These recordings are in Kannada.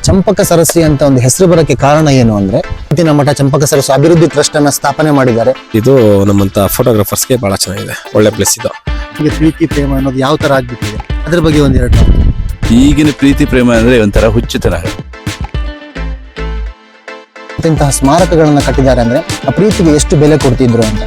ಚಂಪಕ ಸರಸ್ಸಿ ಅಂತ ಒಂದು ಹೆಸರು ಬರಕ್ಕೆ ಕಾರಣ ಏನು ಅಂದ್ರೆ ಇಂದಿನ ಮಠ ಚಂಪಕ ಸರಸ್ಸು ಅಭಿವೃದ್ಧಿ ಟ್ರಸ್ಟ್ ಅನ್ನ ಸ್ಥಾಪನೆ ಮಾಡಿದ್ದಾರೆ. ಇದು ನಮ್ಮಂತ ಫೋಟೋಗ್ರಾಫರ್ಸ್ಗೆ ಬಹಳ ಚೆನ್ನಾಗಿದೆ, ಒಳ್ಳೆ ಪ್ಲೇಸ್ ಇದು. ಈಗ ಪ್ರೀತಿ ಪ್ರೇಮ ಅನ್ನೋದು ಯಾವ ತರ ಆಗ್ಬಿಟ್ಟಿದೆ ಅದ್ರ ಬಗ್ಗೆ ಒಂದೆರಡು. ಈಗಿನ ಪ್ರೀತಿ ಪ್ರೇಮ ಅಂದ್ರೆ ಒಂಥರ ಹುಚ್ಚುತನ. ಇಂತಹ ಸ್ಮಾರಕಗಳನ್ನ ಕಟ್ಟಿದ್ದಾರೆ ಅಂದ್ರೆ ಆ ಪ್ರೀತಿಗೆ ಎಷ್ಟು ಬೆಲೆ ಕೊಡ್ತಿದ್ರು ಅಂತ.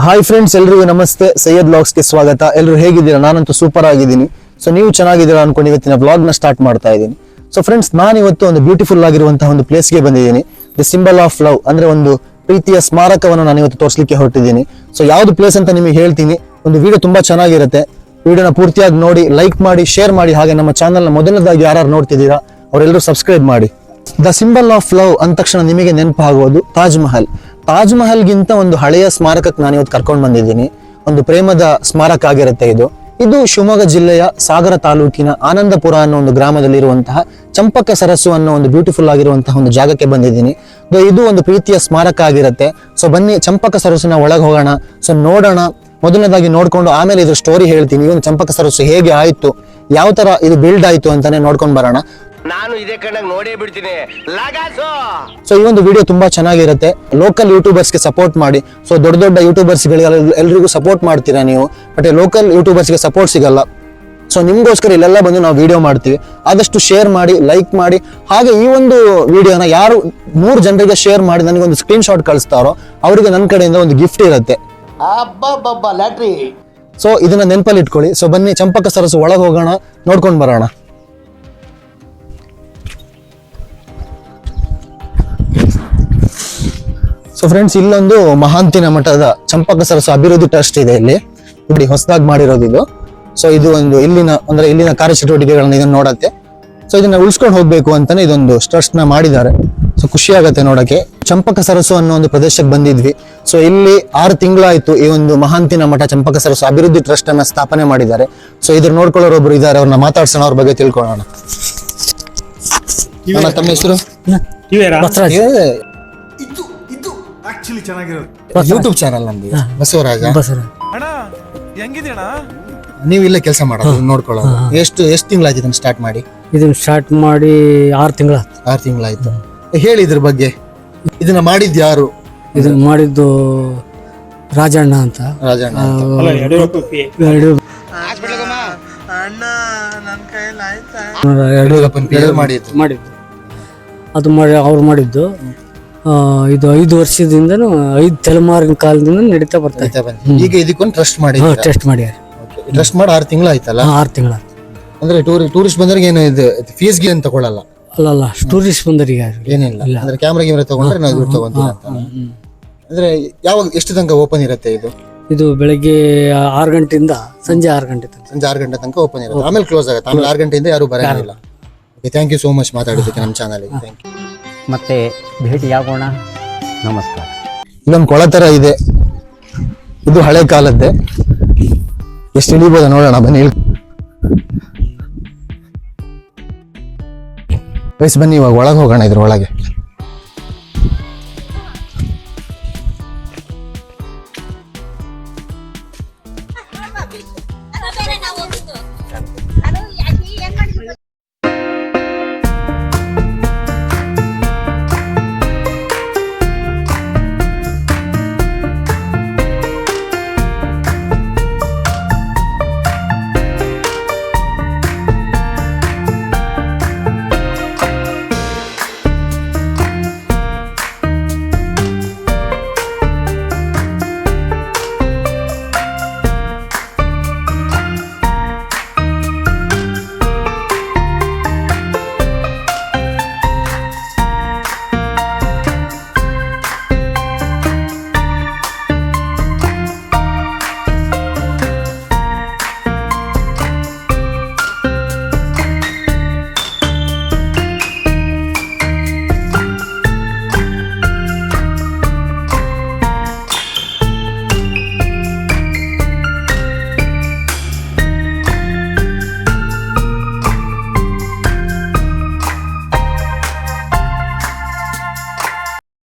ಹಾಯ್ ಫ್ರೆಂಡ್ಸ್, ಎಲ್ರಿಗೂ ನಮಸ್ತೆ. ಸೈಯದ್ ವ್ಲಾಗ್ಸ್ಗೆ ಸ್ವಾಗತ. ಎಲ್ಲರೂ ಹೇಗಿದ್ದೀರಾ? ನಾನಂತೂ ಸೂಪರ್ ಆಗಿದ್ದೀನಿ. ಸೊ ನೀವು ಚೆನ್ನಾಗಿದ್ದೀರಾ ಅನ್ಕೊಂಡು ಇವತ್ತಿನ ವ್ಲಾಗ್ ನ ಸ್ಟಾರ್ಟ್ ಮಾಡ್ತಾ ಇದ್ದೀನಿ. ಸೊ ಫ್ರೆಂಡ್ಸ್, ನಾನು ಇವತ್ತು ಒಂದು ಬ್ಯೂಟಿಫುಲ್ ಆಗಿರುವಂತಹ ಒಂದು ಪ್ಲೇಸ್ಗೆ ಬಂದಿದ್ದೀನಿ. ದಿ ಸಿಂಬಲ್ ಆಫ್ ಲವ್ ಅಂದ್ರೆ ಒಂದು ಪ್ರೀತಿಯ ಸ್ಮಾರಕವನ್ನು ನಾನು ಇವತ್ತು ತೋರಿಸಲಿಕ್ಕೆ ಹೊರಟಿದ್ದೀನಿ. ಸೊ ಯಾವ್ದು ಪ್ಲೇಸ್ ಅಂತ ನಿಮಗೆ ಹೇಳ್ತೀನಿ. ಒಂದು ವಿಡಿಯೋ ತುಂಬಾ ಚೆನ್ನಾಗಿರುತ್ತೆ. ವಿಡಿಯೋನ ಪೂರ್ತಿಯಾಗಿ ನೋಡಿ, ಲೈಕ್ ಮಾಡಿ, ಶೇರ್ ಮಾಡಿ. ಹಾಗೆ ನಮ್ಮ ಚಾನಲ್ ನ ಮೊದಲನೇದಾಗಿ ಯಾರು ನೋಡ್ತಿದ್ದೀರಾ ಅವರೆಲ್ಲರೂ ಸಬ್ಸ್ಕ್ರೈಬ್ ಮಾಡಿ. ದ ಸಿಂಬಲ್ ಆಫ್ ಲವ್ ಅಂದ ತಕ್ಷಣ ನಿಮಗೆ ನೆನಪಾಗುವುದು ತಾಜ್ ಮಹಲ್. ತಾಜ್ ಮಹಲ್ಗಿಂತ ಒಂದು ಹಳೆಯ ಸ್ಮಾರಕಕ್ಕೆ ನಾನು ಇವತ್ತು ಕರ್ಕೊಂಡು ಬಂದಿದ್ದೀನಿ. ಒಂದು ಪ್ರೇಮದ ಸ್ಮಾರಕ ಆಗಿರುತ್ತೆ ಇದು. ಇದು ಶಿವಮೊಗ್ಗ ಜಿಲ್ಲೆಯ ಸಾಗರ ತಾಲೂಕಿನ ಆನಂದಪುರ ಅನ್ನೋ ಒಂದು ಗ್ರಾಮದಲ್ಲಿ ಇರುವಂತಹ ಚಂಪಕ ಸರಸ್ಸು ಅನ್ನೋ ಒಂದು ಬ್ಯೂಟಿಫುಲ್ ಆಗಿರುವಂತಹ ಒಂದು ಜಾಗಕ್ಕೆ ಬಂದಿದ್ದೀನಿ. ಇದು ಒಂದು ಪ್ರೀತಿಯ ಸ್ಮಾರಕ ಆಗಿರುತ್ತೆ. ಸೊ ಬನ್ನಿ ಚಂಪಕ ಸರಸ್ಸಿನ ಒಳಗೆ ಹೋಗೋಣ. ಸೊ ನೋಡೋಣ. ಮೊದಲನೇದಾಗಿ ನೋಡ್ಕೊಂಡು ಆಮೇಲೆ ಇದ್ರ ಸ್ಟೋರಿ ಹೇಳ್ತೀನಿ. ಈ ಒಂದು ಚಂಪಕ ಸರಸ್ಸು ಹೇಗೆ ಆಯ್ತು, ಯಾವ ತರ ಇದು ಬಿಲ್ಡ್ ಆಯ್ತು ಅಂತಾನೆ ನೋಡ್ಕೊಂಡು ಬರೋಣ. ನಾನು ಇದೇ ಕಣ್ಣಾಗ ನೋಡೇ ಬಿಡ್ತೀನಿ. ಸೊ ಈ ಒಂದು ವಿಡಿಯೋ ತುಂಬಾ ಚೆನ್ನಾಗಿರುತ್ತೆ. ಲೋಕಲ್ ಯೂಟ್ಯೂಬರ್ಸ್ಗೆ ಸಪೋರ್ಟ್ ಮಾಡಿ. ಸೊ ದೊಡ್ಡ ದೊಡ್ಡ ಯೂಟ್ಯೂಬರ್ಸ್ ಎಲ್ರಿಗೂ ಸಪೋರ್ಟ್ ಮಾಡ್ತೀರಾ ನೀವು, ಬಟ್ ಲೋಕಲ್ ಯೂಟ್ಯೂಬರ್ಸ್ಗೆ ಸಪೋರ್ಟ್ ಸಿಗಲ್ಲ. ಸೊ ನಿಮ್ಗೋಸ್ಕರ ಇಲ್ಲೆಲ್ಲ ಬಂದು ನಾವು ವಿಡಿಯೋ ಮಾಡ್ತೀವಿ. ಆದಷ್ಟು ಶೇರ್ ಮಾಡಿ, ಲೈಕ್ ಮಾಡಿ. ಹಾಗೆ ಈ ಒಂದು ವಿಡಿಯೋನ ಯಾರು 3 ಜನರಿಗೆ ಶೇರ್ ಮಾಡಿ ನನಗೊಂದು ಸ್ಕ್ರೀನ್ ಶಾಟ್ ಕಳಿಸ್ತಾರೋ ಅವರಿಗೆ ನನ್ನ ಕಡೆಯಿಂದ ಒಂದು ಗಿಫ್ಟ್ ಇರುತ್ತೆ. ಲ್ಯಾಟ್ರಿ. ಸೊ ಇದನ್ನ ನೆನಪಲ್ಲಿ ಇಟ್ಕೊಳ್ಳಿ. ಸೊ ಬನ್ನಿ ಚಂಪಕ ಸರಸ್ಸು ಒಳಗೆ ಹೋಗೋಣ, ನೋಡ್ಕೊಂಡು ಬರೋಣ. ಸೊ ಫ್ರೆಂಡ್ಸ್, ಇಲ್ಲೊಂದು ಮಹಾಂತಿನ ಮಠದ ಚಂಪಕ ಸರಸ್ಸು ಅಭಿವೃದ್ಧಿ ಟ್ರಸ್ಟ್ ಇದೆ. ಇಲ್ಲಿ ನೋಡಿ ಹೊಸದಾಗಿ ಮಾಡಿರೋದು ಇದು. ಸೊ ಇದು ಒಂದು ಇಲ್ಲಿನ ಕಾರ್ಯಚಟುವಟಿಕೆಗಳನ್ನ ಇದನ್ನ ನೋಡತ್ತೆ. ಸೊ ಇದನ್ನ ಉಳಿಸ್ಕೊಂಡು ಹೋಗ್ಬೇಕು ಅಂತಾನೆ ಇದೊಂದು ಟ್ರಸ್ಟ್ ನ ಮಾಡಿದ್ದಾರೆ. ಸೊ ಖುಷಿ ಆಗತ್ತೆ ನೋಡಕ್ಕೆ. ಚಂಪಕ ಸರಸ್ಸು ಅನ್ನೋ ಒಂದು ಪ್ರದೇಶಕ್ಕೆ ಬಂದಿದ್ವಿ. ಸೊ ಇಲ್ಲಿ 6 ತಿಂಗಳಾಯ್ತು ಈ ಒಂದು ಮಹಾಂತಿನ ಮಠ ಚಂಪಕ ಸರಸ್ಸು ಅಭಿವೃದ್ಧಿ ಟ್ರಸ್ಟ್ ಅನ್ನ ಸ್ಥಾಪನೆ ಮಾಡಿದ್ದಾರೆ. ಸೊ ಇದ್ರ ನೋಡ್ಕೊಳ್ಳೋರು ಒಬ್ರು ಇದ್ದಾರೆ, ಅವ್ರನ್ನ ಮಾತಾಡ್ಸೋಣ, ಅವ್ರ ಬಗ್ಗೆ ತಿಳ್ಕೊಳ್ಳೋಣ. ತಮ್ಮ ಹೆಸರು? ಯೂಟ್ಯೂಬ್ ಚಾನಲ್ ನಮ್ದು ಬಸವರಾಜ. ನೀವು ಇಲ್ಲೇ ಕೆಲಸ ಮಾಡೋದು, ನೋಡ್ಕೊಳ್ಳೋದು. ಎಷ್ಟು ತಿಂಗಳಾಯ್ತು ಇದನ್ನ ಸ್ಟಾರ್ಟ್ ಮಾಡಿ? ಇದನ್ನ ಸ್ಟಾರ್ಟ್ ಮಾಡಿ 6 ತಿಂಗಳಾಯ್ತು. ಹೇಳಿ ಇದ್ರ ಬಗ್ಗೆ. ಇದನ್ನ ಮಾಡಿದ್ ಯಾರು? ಇದನ್ನ ಮಾಡಿದ್ದು ರಾಜಣ್ಣ ಅಂತ. ಮಾಡಿದ್ದು ಅದು ಮಾಡಿ ಅವ್ರು ಮಾಡಿದ್ದು. ಇದು 5 ವರ್ಷದಿಂದನೂ 5 ತಲೆಮಾರಿನ ಕಾಲದಿಂದ ನಡೀತಾ ಬರ್ತಾ ಇದೆ. ಈಗ ಇದಕ್ಕೊಂದು ಟ್ರಸ್ಟ್ ಮಾಡಿ ಟೆಸ್ಟ್ ಮಾಡಿ 6 ತಿಂಗಳಾಯ್ತಲ್ಲ? 6 ತಿಂಗಳ. ಅಂದ್ರೆ ಟೂರಿಸ್ಟ್ ಬಂದವರಿಗೆ ಏನು ಇದು ಫೀಸ್ಗೆ ಏನು ತಗೊಳ್ಳಲ್ಲ? ಅಲ್ಲ, ಟೂರಿಸ್ಟ್ ಬಂದವರಿಗೆ ಏನಿಲ್ಲ. ಅಂದ್ರೆ ಕ್ಯಾಮ್ರಾ ತಗೊಂಡ್ರೆ ನಾವು ದುಡ್ಡು ತಗೊಂತೀವಿ ಅಂತ. ಅಂದ್ರೆ ಯಾವಾಗ ಎಷ್ಟು ತನಕ ಓಪನ್ ಇರುತ್ತೆ ಇದು? ಇದು ಬೆಳಗ್ಗೆ 6 ಗಂಟೆಯಿಂದ ಸಂಜೆ 6 ಗಂಟೆ ತನಕ ಓಪನ್ ಇರುತ್ತೆ. ಆಮೇಲೆ ಕ್ಲೋಸ್ ಆಗುತ್ತೆ. ಆಮೇಲೆ 6 ಗಂಟೆಯಿಂದ ಯಾರು ಬರೋದಿಲ್ಲ. ಥ್ಯಾಂಕ್ ಯು ಸೋ ಮಚ್ ಮಾತಾಡಿದ್ದಕ್ಕೆ ನಮ್ಮ ಚಾನಲ್ಗೆ. Thank you. ಮತ್ತೆ ಭೇಟಿಯಾಗೋಣ. ನಮಸ್ಕಾರ. ಇಲ್ಲೊಂದು ಕೊಳ ತರ ಇದೆ. ಇದು ಹಳೆ ಕಾಲದ್ದೇ. ಎಷ್ಟು ಹಿಡಿಬೋದ ನೋಡೋಣ ಬನ್ನಿ. ಬನ್ನಿ ಇವಾಗ ಒಳಗೆ ಹೋಗೋಣ. ಇದ್ರ ಒಳಗೆ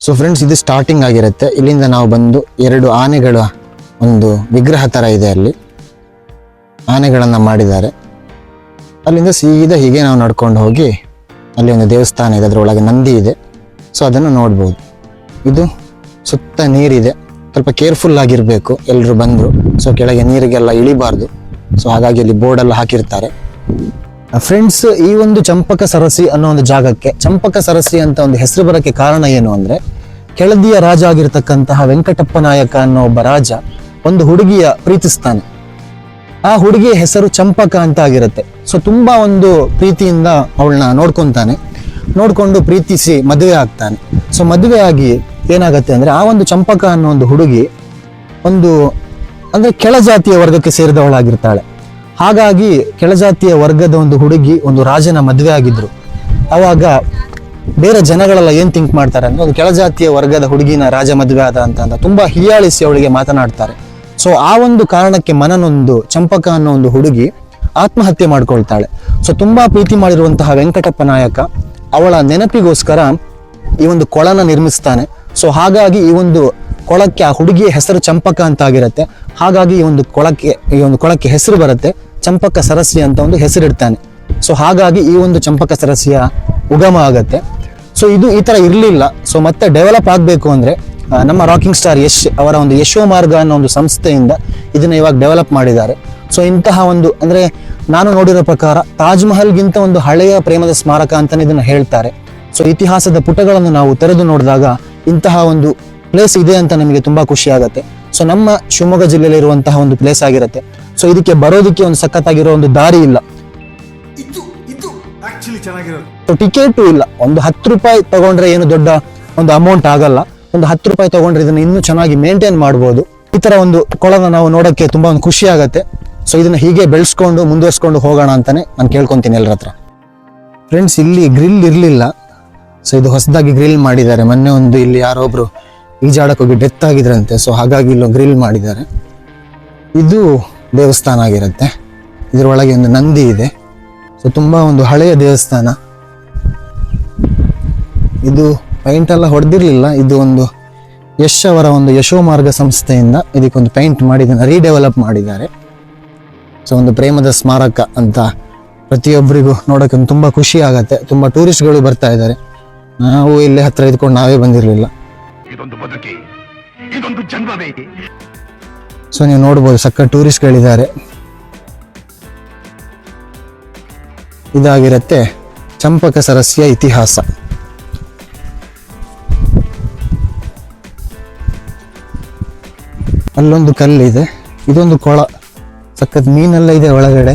ಸೊ ಫ್ರೆಂಡ್ಸ್, ಇದು ಸ್ಟಾರ್ಟಿಂಗ್ ಆಗಿರುತ್ತೆ. ಇಲ್ಲಿಂದ ನಾವು ಬಂದು 2 ಆನೆಗಳ ಒಂದು ವಿಗ್ರಹ ತರ ಇದೆ. ಅಲ್ಲಿ ಆನೆಗಳನ್ನ ಮಾಡಿದ್ದಾರೆ. ಅಲ್ಲಿಂದ ಸೀದಾ ಹೀಗೆ ನಾವು ನಡ್ಕೊಂಡು ಹೋಗಿ ಅಲ್ಲಿ ಒಂದು ದೇವಸ್ಥಾನ ಇದೆ, ಅದರೊಳಗೆ ನಂದಿ ಇದೆ. ಸೊ ಅದನ್ನು ನೋಡ್ಬೋದು. ಇದು ಸುತ್ತ ನೀರಿದೆ, ಸ್ವಲ್ಪ ಕೇರ್ಫುಲ್ ಆಗಿರಬೇಕು ಎಲ್ಲರೂ ಬಂದರು. ಸೊ ಕೆಳಗೆ ನೀರಿಗೆಲ್ಲ ಇಳಿಬಾರ್ದು. ಸೊ ಹಾಗಾಗಿ ಅಲ್ಲಿ ಬೋರ್ಡೆಲ್ಲ ಹಾಕಿರ್ತಾರೆ. ಫ್ರೆಂಡ್ಸ್, ಈ ಒಂದು ಚಂಪಕ ಸರಸಿ ಅನ್ನೋ ಒಂದು ಜಾಗಕ್ಕೆ ಚಂಪಕ ಸರಸಿ ಅಂತ ಒಂದು ಹೆಸರು ಬರೋಕ್ಕೆ ಕಾರಣ ಏನು ಅಂದರೆ, ಕೆಳದಿಯ ರಾಜ ಆಗಿರ್ತಕ್ಕಂತಹ ವೆಂಕಟಪ್ಪ ನಾಯಕ ಅನ್ನೋ ಒಬ್ಬ ರಾಜ ಒಂದು ಹುಡುಗಿಯ ಪ್ರೀತಿಸ್ತಾನೆ. ಆ ಹುಡುಗಿಯ ಹೆಸರು ಚಂಪಕ ಅಂತ ಆಗಿರುತ್ತೆ. ಸೊ ತುಂಬಾ ಒಂದು ಪ್ರೀತಿಯಿಂದ ಅವಳನ್ನ ನೋಡ್ಕೊಂಡು ಪ್ರೀತಿಸಿ ಮದುವೆ ಆಗ್ತಾನೆ. ಸೊ ಮದುವೆ ಆಗಿ ಏನಾಗತ್ತೆ ಅಂದ್ರೆ, ಆ ಒಂದು ಚಂಪಕ ಅನ್ನೋ ಒಂದು ಹುಡುಗಿ ಅಂದ್ರೆ ಕೆಳಜಾತಿಯ ವರ್ಗಕ್ಕೆ ಸೇರಿದವಳಾಗಿರ್ತಾಳೆ. ಹಾಗಾಗಿ ಕೆಳಜಾತಿಯ ವರ್ಗದ ಒಂದು ಹುಡುಗಿ ಒಂದು ರಾಜನ ಮದುವೆ ಆಗಿದ್ರು. ಅವಾಗ ಬೇರೆ ಜನಗಳೆಲ್ಲ ಏನ್ ಥಿಂಕ್ ಮಾಡ್ತಾರೆ ಅಂದ್ರೆ, ಒಂದು ಕೆಳಜಾತಿಯ ವರ್ಗದ ಹುಡುಗಿನ ರಾಜ ಮದುವೆ ಆದ ಅಂತ ತುಂಬಾ ಹೀಯಾಳಿಸಿ ಅವಳಿಗೆ ಮಾತನಾಡ್ತಾರೆ. ಸೊ ಆ ಒಂದು ಕಾರಣಕ್ಕೆ ಮನನೊಂದು ಚಂಪಕ ಅನ್ನೋ ಒಂದು ಹುಡುಗಿ ಆತ್ಮಹತ್ಯೆ ಮಾಡ್ಕೊಳ್ತಾಳೆ. ಸೊ ತುಂಬಾ ಪ್ರೀತಿ ಮಾಡಿರುವಂತಹ ವೆಂಕಟಪ್ಪ ನಾಯಕ ಅವಳ ನೆನಪಿಗೋಸ್ಕರ ಈ ಒಂದು ಕೊಳನ ನಿರ್ಮಿಸ್ತಾನೆ. ಸೊ ಹಾಗಾಗಿ ಈ ಒಂದು ಕೊಳಕ್ಕೆ ಆ ಹುಡುಗಿಯ ಹೆಸರು ಚಂಪಕ ಅಂತ ಆಗಿರುತ್ತೆ. ಹಾಗಾಗಿ ಈ ಒಂದು ಕೊಳಕ್ಕೆ ಹೆಸರು ಬರುತ್ತೆ, ಚಂಪಕ ಸರಸಿ ಅಂತ ಒಂದು ಹೆಸರಿಡ್ತಾನೆ. ಸೊ ಹಾಗಾಗಿ ಈ ಒಂದು ಚಂಪಕ ಸರಸಿಯ ಉಗಮ ಆಗತ್ತೆ. ಸೊ ಇದು ಈ ತರ ಇರಲಿಲ್ಲ. ಸೊ ಮತ್ತೆ ಡೆವಲಪ್ ಆಗಬೇಕು ಅಂದ್ರೆ ನಮ್ಮ ರಾಕಿಂಗ್ ಸ್ಟಾರ್ ಯಶ್ ಅವರ ಒಂದು ಯಶೋ ಮಾರ್ಗ ಅನ್ನೋ ಒಂದು ಸಂಸ್ಥೆಯಿಂದ ಇದನ್ನ ಇವಾಗ ಡೆವಲಪ್ ಮಾಡಿದ್ದಾರೆ. ಸೊ ಇಂತಹ ಒಂದು ಅಂದ್ರೆ ನಾನು ನೋಡಿರೋ ಪ್ರಕಾರ ತಾಜ್ ಮಹಲ್ಗಿಂತ ಒಂದು ಹಳೆಯ ಪ್ರೇಮದ ಸ್ಮಾರಕ ಅಂತಾನೆ ಇದನ್ನ ಹೇಳ್ತಾರೆ. ಸೊ ಇತಿಹಾಸದ ಪುಟಗಳನ್ನು ನಾವು ತೆರೆದು ನೋಡಿದಾಗ ಇಂತಹ ಒಂದು ಪ್ಲೇಸ್ ಇದೆ ಅಂತ ನಮಗೆ ತುಂಬಾ ಖುಷಿ ಆಗುತ್ತೆ. ಸೊ ನಮ್ಮ ಶಿವಮೊಗ್ಗ ಜಿಲ್ಲೆಯಲ್ಲಿ ಇರುವಂತಹ ಒಂದು ಪ್ಲೇಸ್ ಆಗಿರುತ್ತೆ. ಸೊ ಇದಕ್ಕೆ ಬರೋದಕ್ಕೆ ಒಂದು ಸಖತ್ತಾಗಿರೋ ಒಂದು ದಾರಿ ಇಲ್ಲ, ಸೊ ಟಿಕೆಟು ಇಲ್ಲ. ಒಂದು 10 ರೂಪಾಯಿ ತಗೊಂಡ್ರೆ ಏನು ದೊಡ್ಡ ಒಂದು ಅಮೌಂಟ್ ಆಗಲ್ಲ. ಒಂದು 10 ರೂಪಾಯಿ ತಗೊಂಡ್ರೆ ಇದನ್ನ ಇನ್ನೂ ಚೆನ್ನಾಗಿ ಮೇಂಟೈನ್ ಮಾಡ್ಬೋದು. ಈ ತರ ಒಂದು ಕೊಳನ ನಾವು ನೋಡಕ್ಕೆ ತುಂಬಾ ಒಂದು ಖುಷಿ ಆಗತ್ತೆ. ಸೊ ಇದನ್ನ ಹೀಗೆ ಬೆಳೆಸ್ಕೊಂಡು ಮುಂದುವರ್ಸ್ಕೊಂಡು ಹೋಗೋಣ ಅಂತಾನೆ ನಾನು ಕೇಳ್ಕೊಂತೀನಿ ಎಲ್ಲರ ಹತ್ರ. ಫ್ರೆಂಡ್ಸ್, ಇಲ್ಲಿ ಗ್ರಿಲ್ ಇರ್ಲಿಲ್ಲ. ಸೊ ಇದು ಹೊಸದಾಗಿ ಗ್ರಿಲ್ ಮಾಡಿದ್ದಾರೆ. ಮೊನ್ನೆ ಒಂದು ಇಲ್ಲಿ ಯಾರೊಬ್ರು ಈಜಾಡಕ್ ಹೋಗಿ ಡೆತ್ ಆಗಿದ್ರಂತೆ. ಸೊ ಹಾಗಾಗಿ ಇಲ್ಲಿ ಗ್ರಿಲ್ ಮಾಡಿದ್ದಾರೆ. ಇದು ದೇವಸ್ಥಾನ ಆಗಿರುತ್ತೆ. ಇದರೊಳಗೆ ಒಂದು ನಂದಿ ಇದೆ. ಸೊ ತುಂಬಾ ಒಂದು ಹಳೆಯ ದೇವಸ್ಥಾನ. ಇದು ಪೈಂಟ್ ಎಲ್ಲ ಹೊಡೆದಿರ್ಲಿಲ್ಲ. ಇದು ಒಂದು ಯಶ್ ಅವರ ಒಂದು ಯಶೋ ಮಾರ್ಗ ಸಂಸ್ಥೆಯಿಂದ ಇದಕ್ಕೊಂದು ಪೈಂಟ್ ಮಾಡಿ ಇದನ್ನ ರೀಡೆವಲಪ್ ಮಾಡಿದ್ದಾರೆ. ಸೊ ಒಂದು ಪ್ರೇಮದ ಸ್ಮಾರಕ ಅಂತ ಪ್ರತಿಯೊಬ್ಬರಿಗೂ ನೋಡೋಕೆ ತುಂಬಾ ಖುಷಿ ಆಗತ್ತೆ. ತುಂಬಾ ಟೂರಿಸ್ಟ್ಗಳು ಬರ್ತಾ ಇದ್ದಾರೆ. ನಾವು ಇಲ್ಲಿ ಹತ್ರ ಇದ್ಕೊಂಡು ನಾವೇ ಬಂದಿರಲಿಲ್ಲ. ಸೊ ನೀವು ನೋಡ್ಬೋದು, ಸಕ್ಕ ಟೂರಿಸ್ಟ್ಗಳಿದ್ದಾರೆ. ಇದಾಗಿರುತ್ತೆ ಚಂಪಕ ಸರಸ್ಯ ಇತಿಹಾಸ. ಅಲ್ಲೊಂದು ಕಲ್ಲಿದೆ. ಇದೊಂದು ಕೊಳ, ಸಖತ್ ಮೀನೆಲ್ಲ ಇದೆ ಒಳಗಡೆ.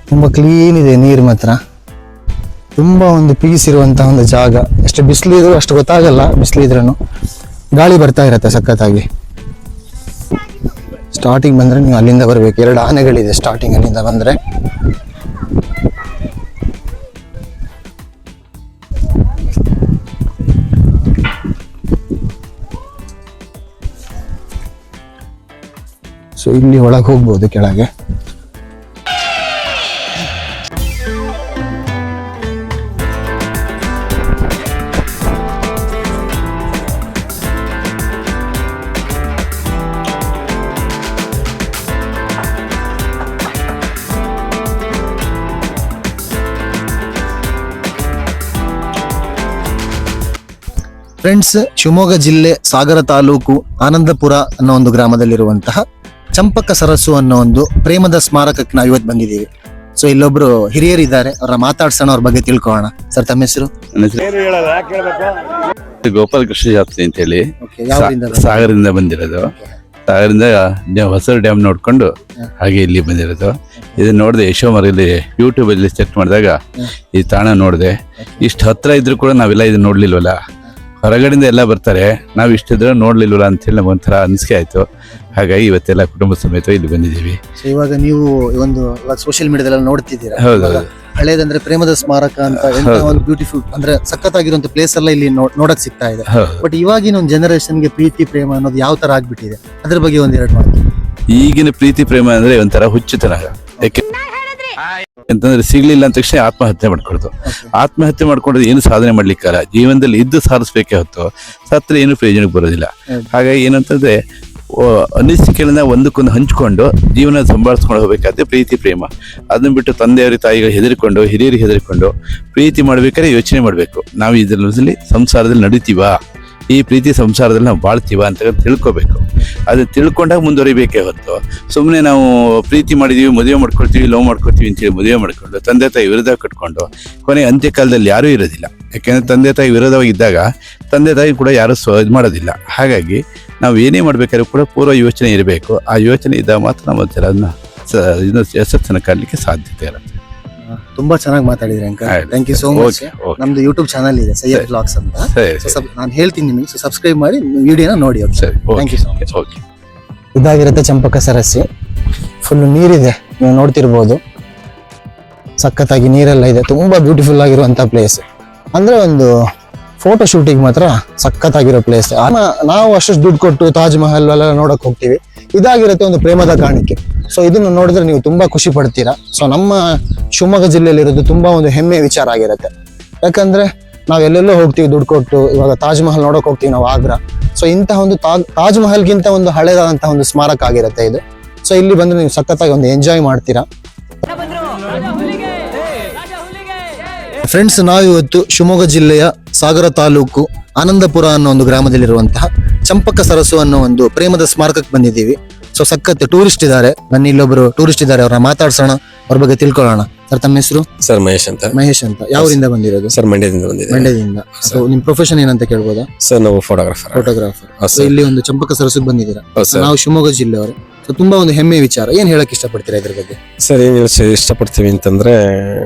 ತುಂಬಾ ಕ್ಲೀನ್ ಇದೆ ನೀರು ಮಾತ್ರ. ತುಂಬಾ ಒಂದು ಪೀಸ್ ಇರುವಂತಹ ಒಂದು ಜಾಗ. ಎಷ್ಟು ಬಿಸಿಲಿದ್ರು ಅಷ್ಟು ಗೊತ್ತಾಗಲ್ಲ. ಬಿಸಿಲಿದ್ರೂ ಗಾಳಿ ಬರ್ತಾ ಇರತ್ತೆ ಸಖತ್ತಾಗಿ. ಸ್ಟಾರ್ಟಿಂಗ್ ಬಂದ್ರೆ ನೀವು ಅಲ್ಲಿಂದ ಬರ್ಬೇಕು. 2 ಆನೆಗಳಿದೆ ಸ್ಟಾರ್ಟಿಂಗ್ ಅಲ್ಲಿಂದ ಬಂದ್ರೆ. ಸೊ ಇಲ್ಲಿ ಒಳಗೆ ಹೋಗ್ಬೋದು ಕೆಳಗೆ. ಫ್ರೆಂಡ್ಸ್, ಶಿವಮೊಗ್ಗ ಜಿಲ್ಲೆ ಸಾಗರ ತಾಲೂಕು ಆನಂದಪುರ ಅನ್ನೋ ಒಂದು ಗ್ರಾಮದಲ್ಲಿರುವಂತಹ ಚಂಪಕ ಸರಸ್ಸು ಅನ್ನೋ ಒಂದು ಪ್ರೇಮದ ಸ್ಮಾರಕಕ್ಕೆ ನಾವು ಇವತ್ತು ಬಂದಿದ್ದೀವಿ. ಸೊ ಇಲ್ಲೊಬ್ರು ಹಿರಿಯರಿದ್ದಾರೆ, ಅವ್ರ ಮಾತಾಡ್ಸೋಣ, ಅವ್ರ ಬಗ್ಗೆ ತಿಳ್ಕೊಳ್ಳೋಣ. ಸರ್, ತಮ್ಮ ಹೆಸರು? ಗೋಪಾಲ ಕೃಷ್ಣ ಶಾಸ್ತ್ರಿ ಅಂತ ಹೇಳಿ ಸಾಗರದಿಂದ ಬಂದಿರೋದು. ಸಾಗರದಿಂದ ಹೊಸ ಡ್ಯಾಮ್ ನೋಡ್ಕೊಂಡು ಹಾಗೆ ಇಲ್ಲಿ ಬಂದಿರೋದು. ಇದನ್ನ ನೋಡಿದೆ ಯಶೋಮರ್ ಇಲ್ಲಿ ಯೂಟ್ಯೂಬ್ ಅಲ್ಲಿ ಸೆಟ್ ಮಾಡಿದಾಗ ಈ ತಾಣ ನೋಡಿದೆ. ಇಷ್ಟು ಹತ್ರ ಇದ್ರು ಕೂಡ ನಾವೆಲ್ಲ ಇದನ್ನ ನೋಡ್ಲಿಲ್ವಲ್ಲ. ಹೊರಗಡೆಯಿಂದ ಎಲ್ಲ ಬರ್ತಾರೆ, ನಾವು ಇಷ್ಟಿದ್ರೆ ನೋಡ್ಲಿಲ್ವಲ್ಲ ಅಂತ ಹೇಳಿ ನಮ್ಗೆ ಒಂಥರ ಅನಿಸಿಕೆ ಆಯ್ತು. ಹಾಗಾಗಿ ಇವತ್ತೆಲ್ಲ ಕುಟುಂಬ ಸಮೇತ ಇಲ್ಲಿ ಬಂದಿದ್ದೀವಿ. ಇವಾಗ ನೀವು ಇವಾಗ ಸೋಷಿಯಲ್ ಮೀಡಿಯಾದಲ್ಲಿ ನೋಡ್ತಿದ್ದೀರಾ. ಹೌದು, ಹಳೇದಂದ್ರೆ ಪ್ರೇಮದ ಸ್ಮಾರಕ ಅಂತ ಒಂದು ಬ್ಯೂಟಿಫುಲ್ ಅಂದ್ರೆ ಸಖತ್ತಾಗಿರುವಂತ ಪ್ಲೇಸ್ ಎಲ್ಲ ಇಲ್ಲಿ ನೋಡಕ್ ಸಿಗ್ತಾ ಇದೆ. ಬಟ್ ಇವಾಗಿನ ಒಂದು ಜನರೇಷನ್ಗೆ ಪ್ರೀತಿ ಪ್ರೇಮ ಅನ್ನೋದು ಯಾವ ತರ ಆಗ್ಬಿಟ್ಟಿದೆ, ಅದ್ರ ಬಗ್ಗೆ ಒಂದೆರಡು ಮಾತು. ಈಗಿನ ಪ್ರೀತಿ ಪ್ರೇಮ ಅಂದ್ರೆ ಒಂಥರ ಹುಚ್ಚುತನ. ಯಾಕೆಂತಂದ್ರೆ ಸಿಗ್ಲಿಲ್ಲ ಅಂದ ತಕ್ಷಣ ಆತ್ಮಹತ್ಯೆ ಮಾಡ್ಕೊಳ್ದು. ಆತ್ಮಹತ್ಯೆ ಮಾಡ್ಕೊಂಡ್ರೆ ಏನು ಸಾಧನೆ ಮಾಡ್ಲಿಕ್ಕಾರ. ಜೀವನದಲ್ಲಿ ಇದ್ದು ಸಾಧಿಸ್ಬೇಕೇ ಹೊತ್ತು ಸತ್ರ ಏನು ಪ್ರಯೋಜನಕ್ಕೆ ಬರೋದಿಲ್ಲ. ಹಾಗಾಗಿ ಏನಂತಂದ್ರೆ ಅನಿಸಿಕೆಗಳನ್ನ ಒಂದಕ್ಕೊಂದು ಹಂಚ್ಕೊಂಡು ಜೀವನ ಸಂಭಾಳಿಸ್ಕೊಂಡು ಹೋಗ್ಬೇಕಾದ್ರೆ ಪ್ರೀತಿ ಪ್ರೇಮ. ಅದನ್ನ ಬಿಟ್ಟು ತಂದೆಯವರು ತಾಯಿಗಳು ಹೆದರಿಕೊಂಡು ಹಿರಿಯರಿಗೆ ಹೆದರಿಕೊಂಡು ಪ್ರೀತಿ ಮಾಡ್ಬೇಕಾದ್ರೆ ಯೋಚನೆ ಮಾಡಬೇಕು, ನಾವು ಇದರಲ್ಲಿ ಸಂಸಾರದಲ್ಲಿ ನಡೀತೀವಾ, ಈ ಪ್ರೀತಿ ಸಂಸಾರದಲ್ಲಿ ನಾವು ಬಾಳ್ತೀವ ಅಂತ ತಿಳ್ಕೊಬೇಕು. ಅದನ್ನ ತಿಳ್ಕೊಂಡಾಗ ಮುಂದುವರಿಬೇಕೇ ಹೊತ್ತು ಸುಮ್ಮನೆ ನಾವು ಪ್ರೀತಿ ಮಾಡಿದೀವಿ, ಮದುವೆ ಮಾಡ್ಕೊಳ್ತೀವಿ, ಲವ್ ಮಾಡ್ಕೊಳ್ತೀವಿ ಅಂತೇಳಿ ಮದುವೆ ಮಾಡ್ಕೊಂಡು ತಂದೆ ತಾಯಿ ವಿರೋಧ ಕಟ್ಕೊಂಡು ಕೊನೆ ಅಂತ್ಯಕಾಲದಲ್ಲಿ ಯಾರೂ ಇರೋದಿಲ್ಲ. ಯಾಕೆಂದರೆ ತಂದೆ ತಾಯಿ ವಿರೋಧವಾಗಿದ್ದಾಗ ತಂದೆ ತಾಯಿ ಕೂಡ ಯಾರೂ ಇದು ಮಾಡೋದಿಲ್ಲ. ಹಾಗಾಗಿ ನಾವು ಏನೇ ಮಾಡ್ಬೇಕಾದ್ರೂ ಕೂಡ ಪೂರ್ವ ಯೋಚನೆ ಇರಬೇಕು. ಆ ಯೋಚನೆ ಇದ್ದಾಗ ಮಾತ್ರ ನಮ್ಮ ಅದನ್ನ ಯಶಸ್ಸನ್ನು ಕಾಣಲಿಕ್ಕೆ ಸಾಧ್ಯತೆ ಇರುತ್ತೆ. ತುಂಬಾ ಚೆನ್ನಾಗಿ ಮಾತಾಡಿದ್ರಿ ಅಂಕಲ್. ಆಯ್ತು. Thank you so much. Okay, okay. ನಮ್ದು ಯೂಟ್ಯೂಬ್ ಚಾನಲ್ ಇದೆ ಸೈಯದ್ ವ್ಲಾಗ್ಸ್ ಅಂತ. ಸರಿ ನಾನು ಹೇಳ್ತೀನಿ ನಿಮಗೆ, ಸೊ ಸಬ್ಸ್ಕ್ರೈಬ್ ಮಾಡಿ ವಿಡಿಯೋನ ನೋಡಿ. ಸರಿ, thank you so much. Okay. ಇದಾಗಿರುತ್ತೆ ಚಂಪಕ ಸರಸ್ಸಿ. ಫುಲ್ ನೀರಿದೆ, ನೀವು ನೋಡ್ತಿರ್ಬೋದು. ಸಖತ್ತಾಗಿ ನೀರೆಲ್ಲ ಇದೆ, ತುಂಬಾ ಬ್ಯೂಟಿಫುಲ್ ಆಗಿರುವಂತ ಪ್ಲೇಸ್. ಅಂದ್ರೆ ಒಂದು ಫೋಟೋ ಶೂಟಿಂಗ್ ಮಾತ್ರ ಸಖತ್ತಾಗಿರೋ ಪ್ಲೇಸ್. ನಾವು ಅಷ್ಟು ದುಡ್ಡು ಕೊಟ್ಟು ತಾಜ್ ಮಹಲ್ ಎಲ್ಲ ನೋಡಕ್ ಹೋಗ್ತೀವಿ. ಇದಾಗಿರುತ್ತೆ ಒಂದು ಪ್ರೇಮದ ಕಾಣಿಕೆ. ಸೊ ಇದನ್ನು ನೋಡಿದ್ರೆ ನೀವು ತುಂಬಾ ಖುಷಿ ಪಡ್ತೀರಾ. ಸೊ ನಮ್ಮ ಶಿವಮೊಗ್ಗ ಜಿಲ್ಲೆಯಲ್ಲಿ ಇರೋದು ತುಂಬಾ ಒಂದು ಹೆಮ್ಮೆಯ ವಿಚಾರ ಆಗಿರುತ್ತೆ. ಯಾಕಂದ್ರೆ ನಾವು ಎಲ್ಲೆಲ್ಲೋ ಹೋಗ್ತೀವಿ ದುಡ್ಡು ಕೊಟ್ಟು. ಇವಾಗ ತಾಜ್ ಮಹಲ್ ನೋಡಕ್ ಹೋಗ್ತೀವಿ ನಾವು, ಆಗ್ರಾ. ಸೊ ಇಂತಹ ಒಂದು ತಾಜ್ ಮಹಲ್ಗಿಂತ ಒಂದು ಹಳೆದಾದಂತಹ ಒಂದು ಸ್ಮಾರಕ ಆಗಿರುತ್ತೆ ಇದು. ಸೊ ಇಲ್ಲಿ ಬಂದ್ರೆ ನೀವು ಸಖತ್ತಾಗಿ ಒಂದು ಎಂಜಾಯ್ ಮಾಡ್ತೀರಾ. ಫ್ರೆಂಡ್ಸ್, ನಾವಿವತ್ತು ಶಿವಮೊಗ್ಗ ಜಿಲ್ಲೆಯ ಸಾಗರ ತಾಲೂಕು ಆನಂದಪುರ ಅನ್ನೋ ಒಂದು ಗ್ರಾಮದಲ್ಲಿರುವಂತಹ ಚಂಪಕ ಸರಸ್ಸು ಅನ್ನೋ ಒಂದು ಪ್ರೇಮದ ಸ್ಮಾರಕಕ್ಕೆ ಬಂದಿದ್ದೀವಿ. ಸೊ ಸಖತ್ ಟೂರಿಸ್ಟ್ ಇದ್ದಾರೆ. ಬನ್ನಿ, ಇಲ್ಲೊಬ್ರು ಟೂರಿಸ್ಟ್ ಇದ್ದಾರೆ, ಅವ್ರನ್ನ ಮಾತಾಡ್ಸೋಣ, ಅವ್ರ ಬಗ್ಗೆ ತಿಳ್ಕೊಳ್ಳೋಣ. ಸರ್, ತಮ್ಮ ಹೆಸರು? ಸರ್ ಮಹೇಶ್ ಅಂತ. ಮಹೇಶ್ ಅಂತ. ಯಾವರಿಂದ ಬಂದಿರೋದು? ಸರ್ ಮಂಡ್ಯದಿಂದ ಬಂದಿದೆ. ಮಂಡ್ಯದಿಂದ. ಸೊ ನಿಮ್ ಪ್ರೊಫೆಷನ್ ಏನಂತ ಕೇಳ್ಬೋದಾ? ಸರ್ ನಾವು ಫೋಟೋಗ್ರಾಫರ್. ಫೋಟೋಗ್ರಾಫರ್. ಇಲ್ಲಿ ಒಂದು ಚಂಪಕ ಸರಸ್ಸಿಗೆ ಬಂದಿದ್ದೀರಾ. ನಾವು ಶಿವಮೊಗ್ಗ ಜಿಲ್ಲೆಯವರು. ಸೊ ತುಂಬಾ ಒಂದು ಹೆಮ್ಮೆಯ ವಿಚಾರ. ಏನ್ ಹೇಳಕ್ ಇಷ್ಟಪಡ್ತೀರಾ ಇದ್ರ ಬಗ್ಗೆ? ಸರ್ ಏನ್ ಇಷ್ಟಪಡ್ತೀವಿ ಅಂತಂದ್ರೆ,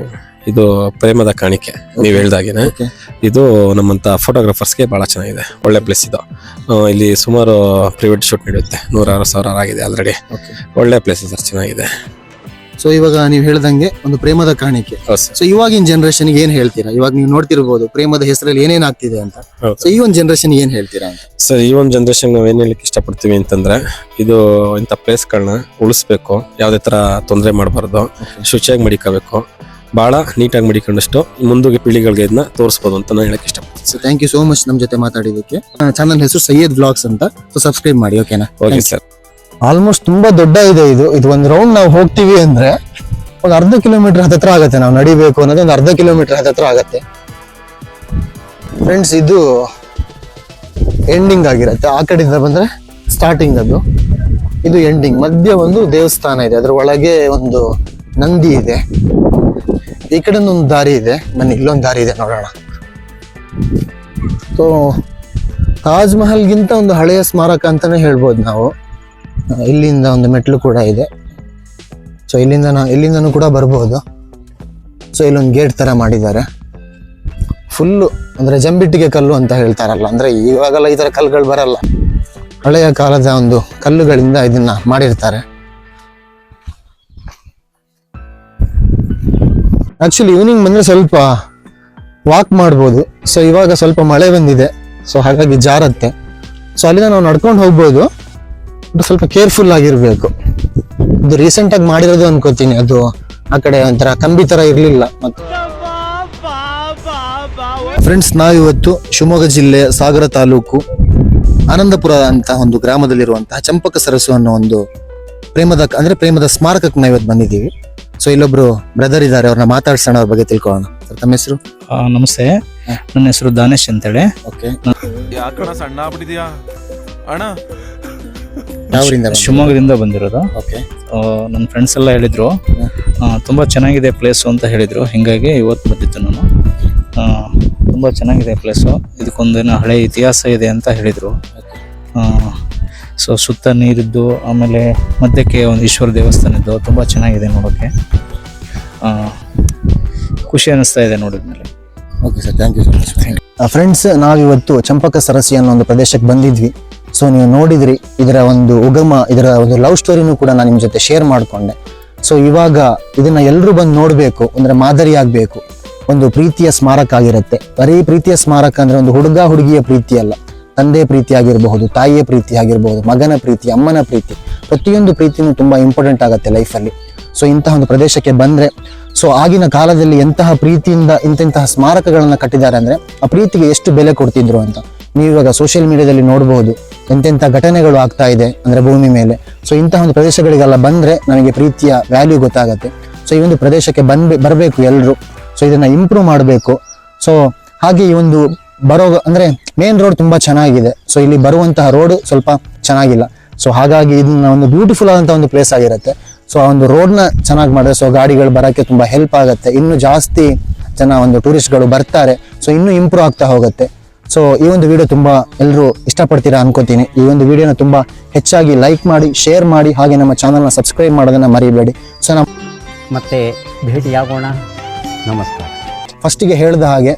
ಇದು ಪ್ರೇಮದ ಕಾಣಿಕೆ. ನೀವ್ ಹೇಳ್ದಾಗೇನೆ ಇದು ನಮ್ಮಂತ ಫೋಟೋಗ್ರಾಫರ್ಸ್ಗೆ ಬಹಳ ಚೆನ್ನಾಗಿದೆ. ಒಳ್ಳೆ ಪ್ಲೇಸ್ ಇದು. ಇಲ್ಲಿ ಸುಮಾರು ಪ್ರಿವೇಟ್ ಶೂಟ್ ನಡೆಯುತ್ತೆ. 100,000 ಆಗಿದೆ ಆಲ್ರೆಡಿ. ಒಳ್ಳೆ ಪ್ಲೇಸ್ ಸರ್, ಚೆನ್ನಾಗಿದೆ. ಸೊ ಇವಾಗ ನೀವು ಹೇಳ್ದಂಗೆ ಒಂದು ಪ್ರೇಮದ ಕಾಣಿಕೆ. ಸೊ ಇವಾಗಿನ ಜನರೇಷನ್ ಏನ್ ಹೇಳ್ತೀರಾ? ಇವಾಗ ನೀವು ನೋಡ್ತಿರ್ಬೋದು ಪ್ರೇಮದ ಹೆಸರಲ್ಲಿ ಏನೇನ್ ಆಗ್ತಿದೆ ಅಂತ. ಸೊ ಈ ಒಂದು ಜನರೇಷನ್ ಏನ್ ಹೇಳ್ತೀರಾ ಅಂತ? ಸರ್ ಈ ಒಂದು ಜನರೇಷನ್ ನಾವ್ ಏನ್ ಹೇಳಲಿಕ್ಕೆ ಇಷ್ಟಪಡ್ತೀವಿ ಅಂತಂದ್ರೆ, ಇದು ಇಂಥ ಪ್ಲೇಸ್ಗಳನ್ನ ಉಳಿಸ್ಬೇಕು, ಯಾವ್ದೇ ತರ ತೊಂದರೆ ಮಾಡಬಾರ್ದು, ಶುಚಿಯಾಗಿ ಮಡಿಕೋಬೇಕು, ಬಹಳ ನೀಟಾಗಿ ಮಡಿಕೊಂಡಷ್ಟು ಮುಂದಿನ ಪೀಳಿಗೆಗಳಿಗೆ ಇದನ್ನ ತೋರಿಸಬಹುದು ಅಂತ ನಾನು ಹೇಳಕ್ ಇಷ್ಟಪಡ್ತೀನಿ. So thank you so much ನಮ್ಮ ಜೊತೆ ಮಾತಾಡಿದಕ್ಕೆ. ಚಾನಲ್ ಹೆಸರು ಸೈಯದ್ ವ್ಲಾಗ್ಸ್ ಅಂತ. ಸೊ ಸಬ್ಸ್ಕ್ರೈಬ್ ಮಾಡಿ, ಓಕೆನಾ? Okay sir. ಆಲ್ಮೋಸ್ಟ್ ತುಂಬಾ ದೊಡ್ಡ ಇದೆ ಇದು. ಒಂದು ರೌಂಡ್ ನಾವು ಹೋಗ್ತೀವಿ ಅಂದ್ರೆ ಒಂದು ಅರ್ಧ ಕಿಲೋಮೀಟರ್ ಹತ್ರ ಆಗತ್ತೆ. ನಾವು ನಡಿಬೇಕು ಅನ್ನೋದು ಒಂದು ಅರ್ಧ ಕಿಲೋಮೀಟರ್ ಹತ್ರ ಆಗತ್ತೆ. ಫ್ರೆಂಡ್ಸ್, ಇದು ಎಂಡಿಂಗ್ ಆಗಿರತ್ತೆ. ಆ ಕಡೆಯಿಂದ ಬಂದ್ರೆ ಸ್ಟಾರ್ಟಿಂಗ್, ಅದು ಇದು ಎಂಡಿಂಗ್. ಮಧ್ಯ ಒಂದು ದೇವಸ್ಥಾನ ಇದೆ, ಅದ್ರ ಒಳಗೆ ಒಂದು ನಂದಿ ಇದೆ. ಈ ಕಡೆ ಒಂದು ದಾರಿ ಇದೆ. ಬನ್ನಿ, ಇಲ್ಲೊಂದು ದಾರಿ ಇದೆ, ನೋಡೋಣ. ಸೊ ತಾಜ್ ಮಹಲ್ಗಿಂತ ಒಂದು ಹಳೆಯ ಸ್ಮಾರಕ ಅಂತಾನೆ ಹೇಳ್ಬೋದು ನಾವು. ಇಲ್ಲಿಂದ ಒಂದು ಮೆಟ್ಲು ಕೂಡ ಇದೆ. ಸೊ ಇಲ್ಲಿಂದನೂ ಕೂಡ ಬರ್ಬೋದು. ಸೊ ಇಲ್ಲೊಂದು ಗೇಟ್ ತರ ಮಾಡಿದ್ದಾರೆ. ಫುಲ್ಲು ಅಂದ್ರೆ ಜಂಬಿಟ್ಟಿಗೆ ಕಲ್ಲು ಅಂತ ಹೇಳ್ತಾರಲ್ಲ, ಅಂದ್ರೆ ಇವಾಗೆಲ್ಲ ಈ ತರ ಕಲ್ಲುಗಳು ಬರಲ್ಲ. ಹಳೆಯ ಕಾಲದ ಒಂದು ಕಲ್ಲುಗಳಿಂದ ಇದನ್ನ ಮಾಡಿರ್ತಾರೆ. ಆಕ್ಚುಲಿ ಈವ್ನಿಂಗ್ ಬಂದ್ರೆ ಸ್ವಲ್ಪ ವಾಕ್ ಮಾಡ್ಬೋದು. ಸೊ ಇವಾಗ ಸ್ವಲ್ಪ ಮಳೆ ಬಂದಿದೆ, ಸೊ ಹಾಗಾಗಿ ಜಾರತ್ತೆ. ಸೊ ಅಲ್ಲಿಂದ ನಾವು ನಡ್ಕೊಂಡು ಹೋಗ್ಬೋದು, ಸ್ವಲ್ಪ ಕೇರ್ಫುಲ್ ಆಗಿರ್ಬೇಕು. ಇದು ರೀಸೆಂಟ್ ಆಗಿ ಮಾಡಿರೋದು ಅನ್ಕೋತೀನಿ. ಅದು ಆ ಕಡೆ ಒಂಥರ ಕಂಬಿ ತರ ಇರ್ಲಿಲ್ಲ. ಫ್ರೆಂಡ್ಸ್, ನಾವಿವತ್ತು ಶಿವಮೊಗ್ಗ ಜಿಲ್ಲೆಯ ಸಾಗರ ತಾಲೂಕು ಆನಂದಪುರ ಅಂತ ಒಂದು ಗ್ರಾಮದಲ್ಲಿರುವಂತಹ ಚಂಪಕ ಸರಸ್ಸು ಅನ್ನೋ ಒಂದು ಪ್ರೇಮದ ಸ್ಮಾರಕಕ್ಕೆ ನಾವು ಇವತ್ತು ಬಂದಿದ್ದೀವಿ. ಸೊ ಇಲ್ಲೊಬ್ರು ಬ್ರದರ್ ಇದ್ದಾರೆ, ಅವ್ರನ್ನ ಮಾತಾಡ್ಸೋಣ, ಅವ್ರ ಬಗ್ಗೆ ತಿಳ್ಕೊಳ್ಳೋಣ. ಸರ್, ತಮ್ಮ ಹೆಸರು? ನಮಸ್ತೆ, ನನ್ನ ಹೆಸರು ದಾನೇಶ್ ಅಂತೇಳಿ. ಓಕೆ. ಸಣ್ಣ ಆಗ್ಬಿಟ್ಟಿದ್ಯಾ ಅಣ್ಣ? ಶಿವಮೊಗ್ಗದಿಂದ ಬಂದಿರೋದು. ಓಕೆ. ನನ್ನ ಫ್ರೆಂಡ್ಸ್ ಎಲ್ಲ ಹೇಳಿದ್ರು ತುಂಬಾ ಚೆನ್ನಾಗಿದೆ ಪ್ಲೇಸು ಅಂತ ಹೇಳಿದ್ರು. ಹಿಂಗಾಗಿ ಇವತ್ತು ಬಂದಿದ್ದು ನಾನು. ತುಂಬಾ ಚೆನ್ನಾಗಿದೆ ಪ್ಲೇಸು. ಇದಕ್ಕೊಂದೇನು ಹಳೆ ಇತಿಹಾಸ ಇದೆ ಅಂತ ಹೇಳಿದ್ರು. ಸೊ ಸುತ್ತ ನೀರಿದ್ದು, ಆಮೇಲೆ ಮಧ್ಯಕ್ಕೆ ಒಂದು ಈಶ್ವರ ದೇವಸ್ಥಾನ ಇದ್ದು, ತುಂಬಾ ಚೆನ್ನಾಗಿದೆ ನೋಡೋಕೆ. ಖುಷಿ ಅನಿಸ್ತಾ ಇದೆ ನೋಡಿದ್ಮೇಲೆ. Okay sir, thank you so much. Friends, ನಾವಿವತ್ತು ಚಂಪಕ ಸರಸ್ಸಿ ಅನ್ನೋ ಒಂದು ಪ್ರದೇಶಕ್ಕೆ ಬಂದಿದ್ವಿ. ಸೊ ನೀವು ನೋಡಿದ್ರಿ ಇದರ ಒಂದು ಉಗಮ, ಇದರ ಒಂದು ಲವ್ ಸ್ಟೋರಿನೂ ಕೂಡ ನಾನು ನಿಮ್ಮ ಜೊತೆ ಶೇರ್ ಮಾಡಿಕೊಂಡೆ. ಸೊ ಇವಾಗ ಇದನ್ನ ಎಲ್ಲರೂ ಬಂದು ನೋಡಬೇಕು, ಅಂದ್ರೆ ಮಾದರಿ ಆಗಬೇಕು. ಒಂದು ಪ್ರೀತಿಯ ಸ್ಮಾರಕ ಆಗಿರುತ್ತೆ. ಬರೀ ಪ್ರೀತಿಯ ಸ್ಮಾರಕ ಅಂದ್ರೆ ಒಂದು ಹುಡುಗ ಹುಡುಗಿಯ ಪ್ರೀತಿ ಅಲ್ಲ, ತಂದೆ ಪ್ರೀತಿ ಆಗಿರಬಹುದು, ತಾಯಿಯ ಪ್ರೀತಿ ಆಗಿರಬಹುದು, ಮಗನ ಪ್ರೀತಿ, ಅಮ್ಮನ ಪ್ರೀತಿ, ಪ್ರತಿಯೊಂದು ಪ್ರೀತಿನೂ ತುಂಬಾ ಇಂಪಾರ್ಟೆಂಟ್ ಆಗುತ್ತೆ ಲೈಫಲ್ಲಿ. ಸೊ ಇಂತಹ ಒಂದು ಪ್ರದೇಶಕ್ಕೆ ಬಂದ್ರೆ, ಸೊ ಆಗಿನ ಕಾಲದಲ್ಲಿ ಎಂತಹ ಪ್ರೀತಿಯಿಂದ ಇಂತಹ ಸ್ಮಾರಕಗಳನ್ನ ಕಟ್ಟಿದ್ದಾರೆ ಅಂದ್ರೆ ಆ ಪ್ರೀತಿಗೆ ಎಷ್ಟು ಬೆಲೆ ಕೊಡ್ತಿದ್ರು ಅಂತ. ನೀವು ಇವಾಗ ಸೋಷಿಯಲ್ ಮೀಡಿಯಾದಲ್ಲಿ ನೋಡಬಹುದು ಎಂತೆಂಥ ಘಟನೆಗಳು ಆಗ್ತಾ ಇದೆ ಅಂದರೆ ಭೂಮಿ ಮೇಲೆ. ಸೊ ಇಂತಹ ಒಂದು ಪ್ರದೇಶಗಳಿಗೆಲ್ಲ ಬಂದರೆ ನಮಗೆ ಪ್ರೀತಿಯ ವ್ಯಾಲ್ಯೂ ಗೊತ್ತಾಗುತ್ತೆ. ಸೊ ಈ ಒಂದು ಪ್ರದೇಶಕ್ಕೆ ಬರಬೇಕು ಎಲ್ಲರೂ. ಸೊ ಇದನ್ನು ಇಂಪ್ರೂವ್ ಮಾಡಬೇಕು. ಸೊ ಹಾಗೆ ಈ ಒಂದು ಅಂದರೆ ಮೇನ್ ರೋಡ್ ತುಂಬ ಚೆನ್ನಾಗಿದೆ. ಸೊ ಇಲ್ಲಿ ಬರುವಂತಹ ರೋಡ್ ಸ್ವಲ್ಪ ಚೆನ್ನಾಗಿಲ್ಲ. ಸೊ ಹಾಗಾಗಿ ಇದನ್ನ ಒಂದು ಬ್ಯೂಟಿಫುಲ್ ಆದಂಥ ಒಂದು ಪ್ಲೇಸ್ ಆಗಿರುತ್ತೆ. ಸೊ ಆ ಒಂದು ರೋಡ್ನ ಚೆನ್ನಾಗಿ ಮಾಡಿದ್ರೆ ಸೊ ಗಾಡಿಗಳು ಬರೋಕ್ಕೆ ತುಂಬ ಹೆಲ್ಪ್ ಆಗುತ್ತೆ. ಇನ್ನೂ ಜಾಸ್ತಿ ಜನ ಒಂದು ಟೂರಿಸ್ಟ್ಗಳು ಬರ್ತಾರೆ. ಸೊ ಇನ್ನೂ ಇಂಪ್ರೂವ್ ಆಗ್ತಾ ಹೋಗುತ್ತೆ. ಸೊ ಈ ಒಂದು ವಿಡಿಯೋ ತುಂಬ ಎಲ್ಲರೂ ಇಷ್ಟಪಡ್ತೀರಾ ಅನ್ಕೋತೀನಿ. ಈ ಒಂದು ವಿಡಿಯೋನ ತುಂಬ ಹೆಚ್ಚಾಗಿ ಲೈಕ್ ಮಾಡಿ, ಶೇರ್ ಮಾಡಿ, ಹಾಗೆ ನಮ್ಮ ಚಾನಲ್ನ ಸಬ್ಸ್ಕ್ರೈಬ್ ಮಾಡೋದನ್ನು ಮರಿಬೇಡಿ. ಸೊ ನಾವು ಮತ್ತೆ ಭೇಟಿಯಾಗೋಣ. ನಮಸ್ಕಾರ. ಫಸ್ಟಿಗೆ ಹೇಳಿದ ಹಾಗೆ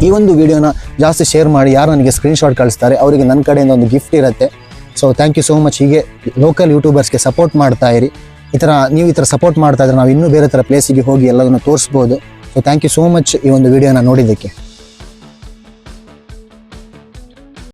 ಈ ಒಂದು ವಿಡಿಯೋನ ಜಾಸ್ತಿ ಶೇರ್ ಮಾಡಿ. ಯಾರು ನನಗೆ ಸ್ಕ್ರೀನ್ಶಾಟ್ ಕಳಿಸ್ತಾರೆ ಅವರಿಗೆ ನನ್ನ ಕಡೆಯಿಂದ ಒಂದು ಗಿಫ್ಟ್ ಇರುತ್ತೆ. So thank you so much. ಹೀಗೆ ಲೋಕಲ್ ಯೂಟ್ಯೂಬರ್ಸ್ಗೆ ಸಪೋರ್ಟ್ ಮಾಡ್ತಾ ಇರಿ. ನೀವು ಈ ಥರ ಸಪೋರ್ಟ್ ಮಾಡ್ತಾ ಇದ್ರೆ ನಾವು ಇನ್ನೂ ಬೇರೆ ಥರ ಪ್ಲೇಸಿಗೆ ಹೋಗಿ ಎಲ್ಲದನ್ನು ತೋರಿಸ್ಬೋದು. So thank you so much ಈ ಒಂದು ವಿಡಿಯೋನ ನೋಡಿದ್ದಕ್ಕೆ.